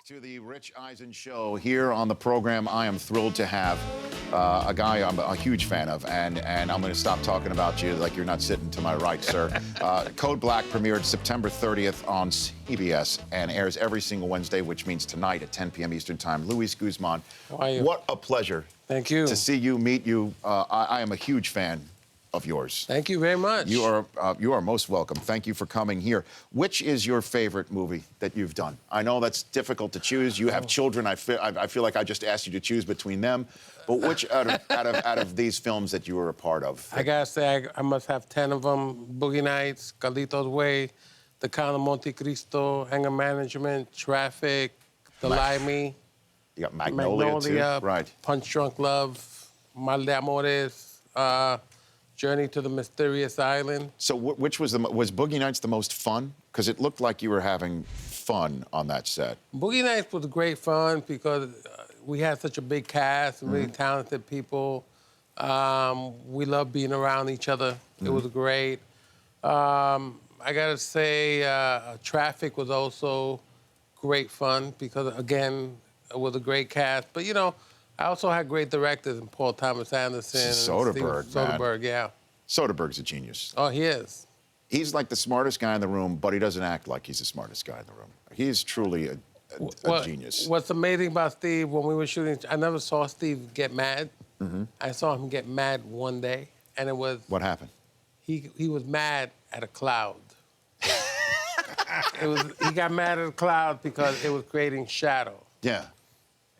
To the Rich Eisen show here on the program. I am thrilled to have a guy I'm a huge fan of, and I'm going to stop talking about you like you're not sitting to my right, sir. Code Black premiered September 30th on CBS and airs every single Wednesday, which means tonight at 10 p.m. Eastern Time. Luis Guzman, how are you? What a pleasure. Thank you. To see you, meet you. I am a huge fan of yours. Thank you very much. You are most welcome. Thank you for coming here. Which is your favorite movie that you've done? I know that's difficult to choose. You have children. I feel like I just asked you to choose between them. But which out of these films that you were a part of? I gotta say, I must have 10 of them. Boogie Nights, Carlito's Way, The Count of Monte Cristo, Anger Management, Traffic, The Lie Me. You got Magnolia too? Right. Punch Drunk Love, Mal de Amores, Journey to the Mysterious Island. So which was Boogie Nights the most fun? Because it looked like you were having fun on that set. Boogie Nights was great fun because we had such a big cast, really talented people. We loved being around each other. It was great. I gotta say, Traffic was also great fun because, again, it was a great cast. But, you know, I also had great directors, Paul Thomas Anderson. Soderbergh, Soderbergh, yeah. Soderbergh's a genius. Oh, he is. He's like the smartest guy in the room, but he doesn't act like he's the smartest guy in the room. He is truly a genius. What's amazing about Steve, when we were shooting, I never saw Steve get mad. I saw him get mad one day, and it was... What happened? He was mad at a cloud. He got mad at a cloud because it was creating shadow. Yeah.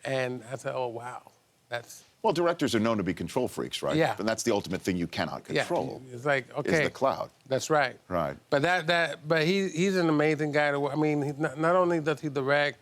And I said, oh, wow, that's... Well, directors are known to be control freaks, right? Yeah. And that's the ultimate thing you cannot control. Yeah, it's like, okay. Is the cloud. That's right. Right. But he's an amazing guy to work. I mean, not only does he direct,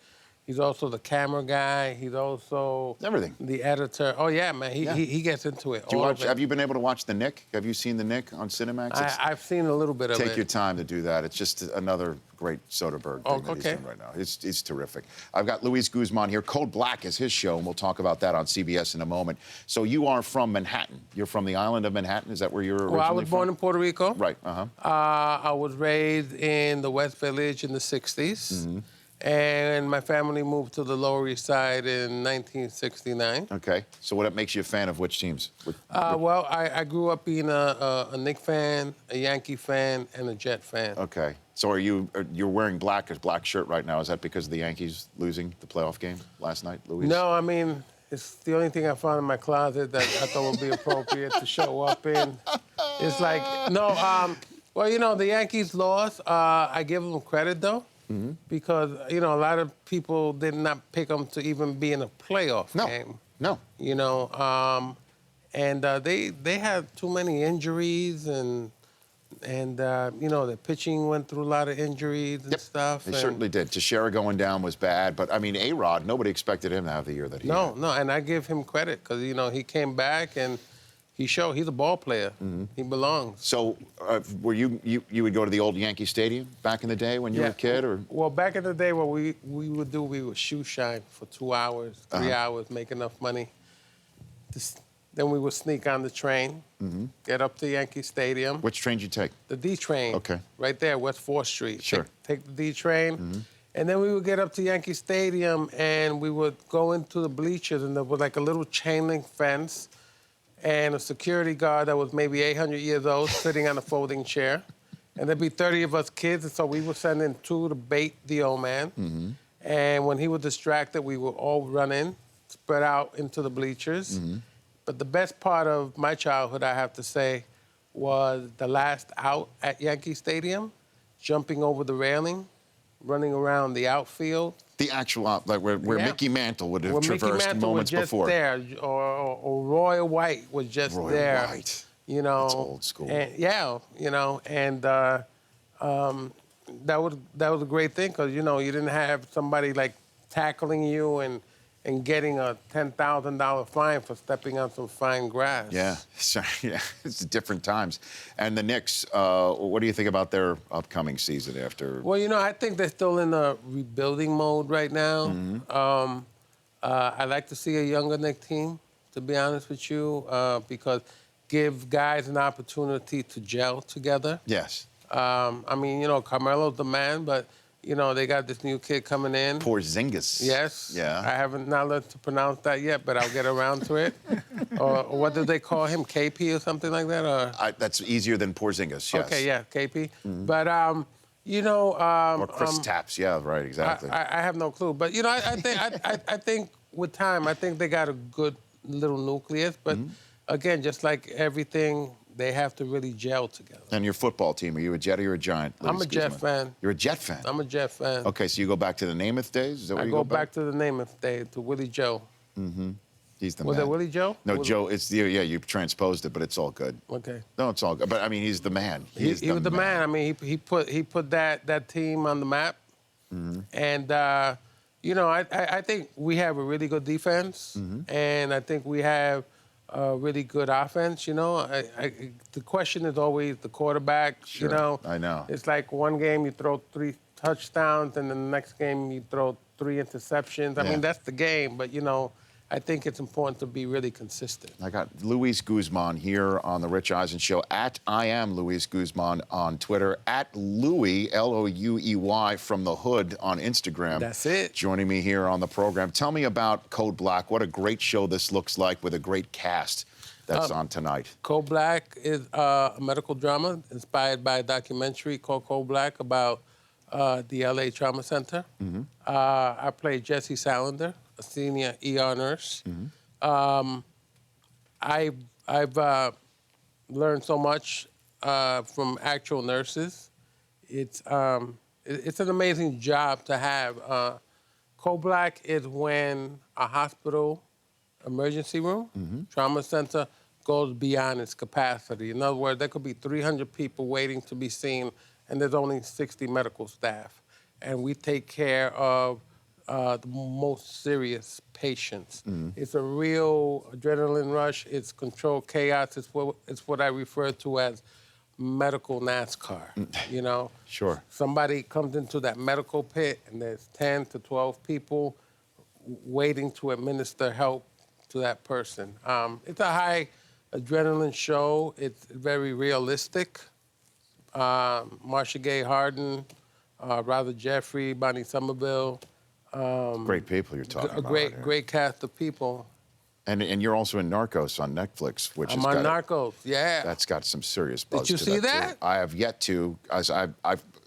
he's also the camera guy. He's also... Everything. The editor. Oh, yeah, man, he gets into it. Have you been able to watch The Nick? Have you seen The Nick on Cinemax? I've seen a little bit of it. Take your time to do that. It's just another great Soderbergh thing that he's doing right now. It's terrific. I've got Luis Guzman here. Code Black is his show, and we'll talk about that on CBS in a moment. So you are from Manhattan. You're from the island of Manhattan. Is that where you're originally from? Well, I was born in Puerto Rico. Right, I was raised in the West Village in the 60s. And my family moved to the Lower East Side in 1969. Okay. So what makes you a fan of which teams? Well, I grew up being a Knicks fan, a Yankee fan, and a Jet fan. Okay. So you're wearing black, a black shirt right now. Is that because of the Yankees losing the playoff game last night, Luis? No, I mean, it's the only thing I found in my closet that I thought would be appropriate to show up in. It's like, no, well, you know, the Yankees lost. I give them credit, though. Because, you know, a lot of people did not pick them to even be in a playoff game. No. You know, and they had too many injuries and you know, the pitching went through a lot of injuries and stuff. They certainly did. Teixeira going down was bad, but, I mean, A-Rod, nobody expected him to have the year that he had. No, and I give him credit because, you know, he came back and he's a ball player. He belongs. So, were you would go to the old Yankee Stadium back in the day when you were a kid, or? Well, back in the day, what we would shoe shine for 2 hours, 3 hours, make enough money. Then we would sneak on the train, get up to Yankee Stadium. Which train did you take? The D train. Okay. Right there, West 4th Street. Sure. Take the D train. And then we would get up to Yankee Stadium, and we would go into the bleachers, and there was like a little chain link fence, and a security guard that was maybe 800 years old sitting on a folding chair. And there'd be 30 of us kids, and so we would send in 2 to bait the old man. And when he was distracted, we would all run in, spread out into the bleachers. But the best part of my childhood, I have to say, was the last out at Yankee Stadium, jumping over the railing, running around the outfield. The actual out, like where Mickey Mantle would have traversed moments before. There, or Roy White was just there. Roy White. You know. That's old school. And, yeah, you know, and that was a great thing because, you know, you didn't have somebody like tackling you and getting a $10,000 fine for stepping on some fine grass. Yeah, sorry, yeah, it's different times. And the Knicks, what do you think about their upcoming season after? Well, you know, I think they're still in a rebuilding mode right now. I like to see a younger Knicks team, to be honest with you, because give guys an opportunity to gel together. Yes. I mean, you know, Carmelo's the man, but You know, they got this new kid coming in. Porzingis. Yes. Yeah. I haven't not learned to pronounce that yet, but I'll get around to it. Or what do they call him? KP or something like that? Or That's easier than Porzingis, yes. okay, yeah, KP. But you know, Or Chris Tapps, yeah, right, exactly. I have no clue. But you know, I think with time, I think they got a good little nucleus. But again, just like everything, they have to really gel together. And your football team, are you a Jet or a Giant? I'm a Jet fan. You're a Jet fan? I'm a Jet fan. Okay, so you go back to the Namath days? Is that where I you go back to the Namath day, to Willie Joe. He's the Was man. it Willie Joe? No, Was Joe, it's the, yeah, you transposed it, but it's all good. Okay. No, it's all good. But I mean, he's the man. He was the man. I mean, he put that team on the map. And, you know, I think we have a really good defense. And I think we have a really good offense, you know. The question is always the quarterback, Sure, you know. I know. It's like one game you throw 3 touchdowns, and then the next game you throw 3 interceptions. I Yeah. mean, that's the game. But, you know, I think it's important to be really consistent. I got Luis Guzman here on the Rich Eisen Show. At I am Luis Guzman on Twitter. At Louie, Louey, from the Hood on Instagram. That's it. Joining me here on the program. Tell me about Code Black. What a great show this looks like with a great cast that's on tonight. Code Black is a medical drama inspired by a documentary called Code Black about the LA Trauma Center. I play Jesse Salander, a senior ER nurse. I've learned so much from actual nurses. It's an amazing job to have. Code Black is when a hospital emergency room, trauma center, goes beyond its capacity. In other words, there could be 300 people waiting to be seen, and there's only 60 medical staff. And we take care of the most serious patients. It's a real adrenaline rush. It's controlled chaos. It's what I refer to as medical NASCAR, you know? Sure. Somebody comes into that medical pit, and there's 10 to 12 people waiting to administer help to that person. It's a high adrenaline show. It's very realistic. Marcia Gay Harden, Robert Jeffrey, Bonnie Somerville. Great people you're talking A about. great cast of people. And you're also in Narcos on Netflix, which I'm has on got Narcos, yeah. that's got some serious buzz. Did you to see too. that? I have yet to. As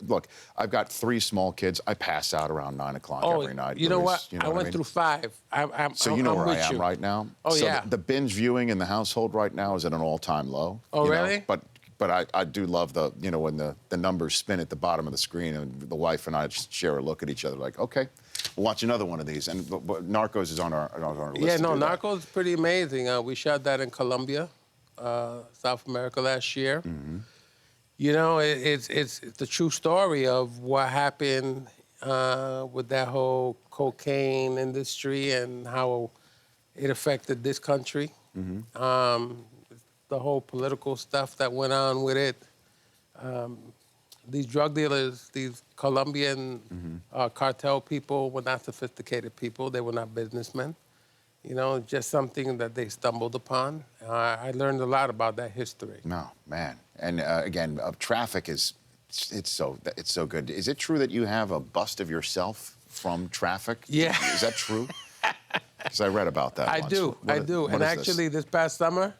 look, I've got 3 small kids. I pass out around 9 o'clock every night. You know Louis, what? you know I what went mean? through 5. So you know where I am you. right now. Oh, so yeah. The binge viewing in the household right now is at an all-time low. Oh, you know? really? But I do love when the numbers spin at the bottom of the screen and the wife and I just share a look at each other like, okay, we'll watch another one of these. And but Narcos is on our list. Yeah, to no, do that. Narcos is pretty amazing. We shot that in Colombia, South America last year. You know, it's the true story of what happened with that whole cocaine industry and how it affected this country. The whole political stuff that went on with it. These drug dealers, these Colombian cartel people were not sophisticated people. They were not businessmen. You know, just something that they stumbled upon. I learned a lot about that history. No, man. And again, traffic is it's so good. Is it true that you have a bust of yourself from Traffic? Yeah. Is that true? Because I read about that. I once. do. What And is actually, this past summer,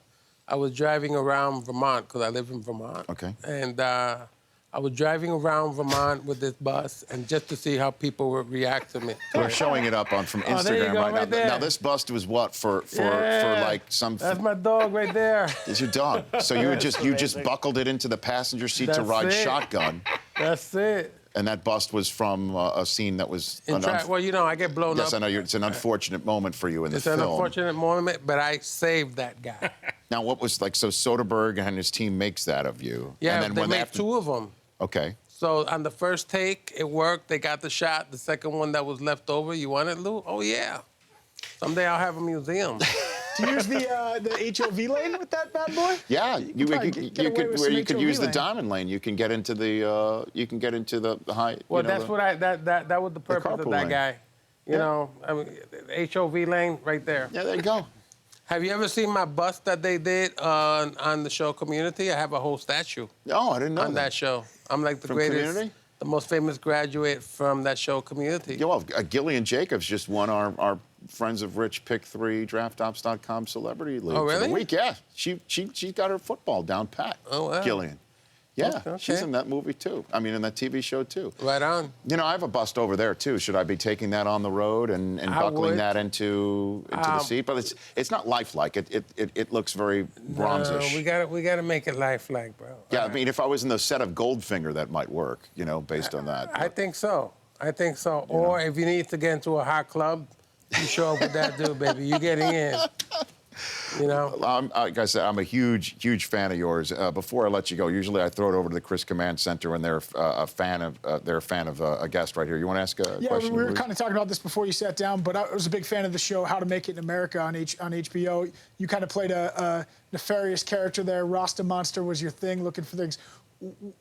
I was driving around Vermont because I live in Vermont. Okay. And I was driving around Vermont with this bus, and just to see how people would react to me. We're showing it up from Oh, there you Instagram go, right now. right there. Now this bust was what for like some. That's my dog right there. Is your dog? So you just buckled it into the passenger seat to That's ride it. shotgun, That's it. and that bust was from a scene that was. Well, you know, I get blown yes, up. I know. It's an unfortunate moment for you in the It's film. an unfortunate moment, but I saved that guy. Now, what was like? So Soderbergh and his team makes that of you. Yeah, and then they when made 2 of them. Okay. So on the first take, it worked. They got the shot. The second one that was left over, you want it, Lou? Oh, yeah. Someday I'll have a museum. Do you use the HOV lane with that bad boy? Yeah, you could use the lane. diamond lane. You can get into the high. Well, you know, that's the- what that was the purpose of carpool that lane. guy. You know, I mean, HOV lane right there. Yeah, there you go. Have you ever seen my bust that they did on the show Community? I have a whole statue Oh, I didn't know on that show. I'm like the From greatest, Community? the most famous graduate from that show, Community. Yeah, well, Gillian Jacobs just won our Friends of Rich Pick 3 DraftOps.com Celebrity League Oh, for the really? week. Yeah, she got her football down pat. Oh, wow. Gillian. Yeah, Okay. she's in that movie too. I mean, in that TV show too. Right on. You know, I have a bust over there too. Should I be taking that on the road and buckling would. that into the seat? But it's not lifelike. It looks very bronzish. No, we gotta make it lifelike, bro. Yeah, I mean, if I was in the set of Goldfinger, that might work. You know, based on that. I think so. I think so. Or if you need to get into a hot club, you show up with that dude, baby. You getting in. You know? Like I said, I'm a huge fan of yours. Before I let you go, usually I throw it over to the Chris Command Center when they're a fan of a guest right here. You want to ask a question? We were Louis? kind of talking about this before you sat down, but I was a big fan of the show How to Make It in America on HBO. You kind of played a nefarious character there. Rasta Monster was your thing, looking for things.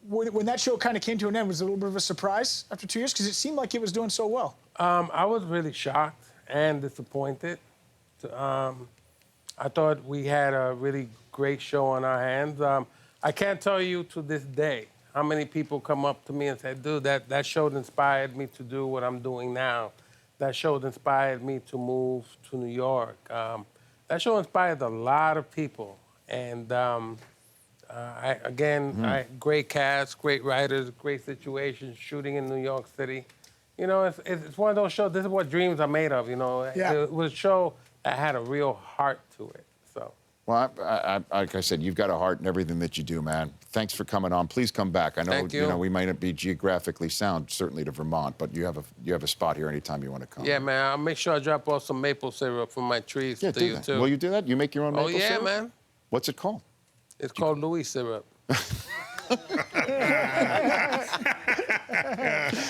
When that show kind of came to an end, was it a little bit of a surprise after 2 years? Because it seemed like it was doing so well. I was really shocked and disappointed. I thought we had a really great show on our hands. I can't tell you to this day how many people come up to me and say, dude, that show inspired me to do what I'm doing now. That show inspired me to move to New York. That show inspired a lot of people. And great cast, great writers, great situations, shooting in New York City. You know, it's one of those shows, this is what dreams are made of, you know. Yeah. It was a show that had a real heart to it, so. Well, like I said, you've got a heart in everything that you do, man. Thanks for coming on. Please come back. I know, Thank you. know, we might not be geographically sound, certainly to Vermont, but you have a spot here anytime you want to come. Yeah, man, I'll make sure I drop off some maple syrup from my trees Yeah, to do you, that. too. Will you do that? You make your own maple syrup? Oh, yeah, man. What's it called? It's called Louis syrup.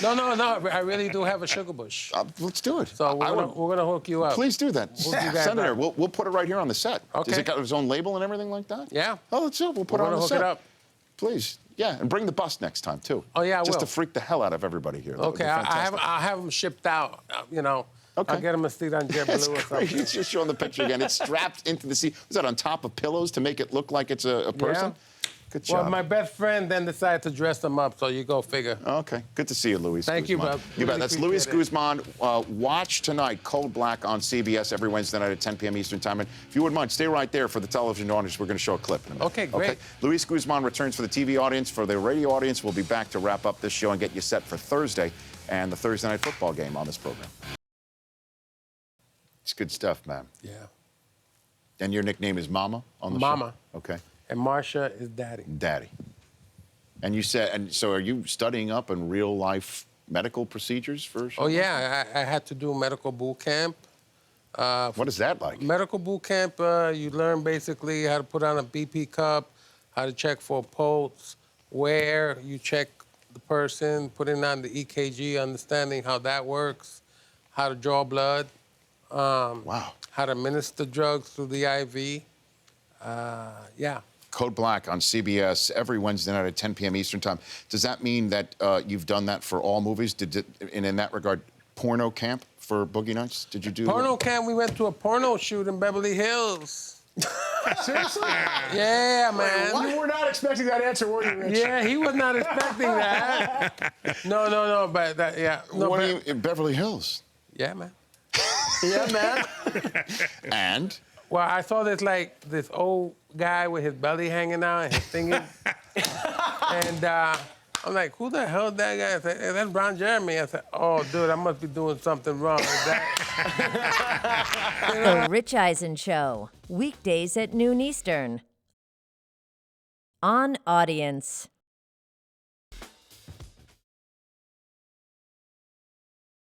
No, I really do have a sugar bush. Let's do it. So we're gonna hook you up. Please do that. We'll do that Send it here. back. We'll put it right here on the set. Okay. Does it got its own label and everything like that? Yeah. Oh, let's do it. We'll put We're it on gonna the hook set. it up. Please. Yeah, and bring the bus next time, too. Oh, yeah, I Just will. to freak the hell out of everybody here. That would be Okay, fantastic. I'll have them shipped out, you know. Okay. I'll get them a seat on JetBlue That's or great. something. It's just showing the picture again. It's strapped into the seat. Was that on top of pillows to make it look like it's a person? Yeah. Good job. Well, my best friend then decided to dress them up, so you go figure. Okay. Good to see you, Luis. Thank you, Guzman. bub. You bet. Really That's appreciate Luis it. Guzman. Watch tonight, Cold Black on CBS every Wednesday night at 10 p.m. Eastern Time. And if you wouldn't mind, stay right there for the television audience. We're going to show a clip in a minute. Okay, great. Luis Guzman returns for the TV audience. For the radio audience, we'll be back to wrap up this show and get you set for Thursday and the Thursday night football game on this program. It's good stuff, man. Yeah. And your nickname is Mama on the show? Mama. Okay. And Marsha is Daddy. Daddy. And you said, and so are you studying up on real life medical procedures for? Oh, yeah, I had to do medical boot camp. What is that like? Medical boot camp, you learn basically how to put on a BP cup, how to check for a pulse, where you check the person, putting on the EKG, understanding how that works, how to draw blood, Wow. how to administer drugs through the IV. Yeah. Code Black on CBS every Wednesday night at 10 p.m. Eastern Time. Does that mean that you've done that for all movies? And in that regard, porno camp for Boogie Nights? Did you do Porno camp, we went to a porno shoot in Beverly Hills. Seriously? Yeah, man. You were not expecting that answer, were you, Rich? Yeah, he was not expecting that. No, but that, yeah. No, What but, are you, in Beverly Hills? yeah, man. Yeah, man. And? Well, I saw this old guy with his belly hanging out and his singing. And I'm like, who the hell is that guy? I said, hey, that's Ron Jeremy. I said, oh, dude, I must be doing something wrong with that. The Rich Eisen Show, weekdays at noon Eastern. On Audience.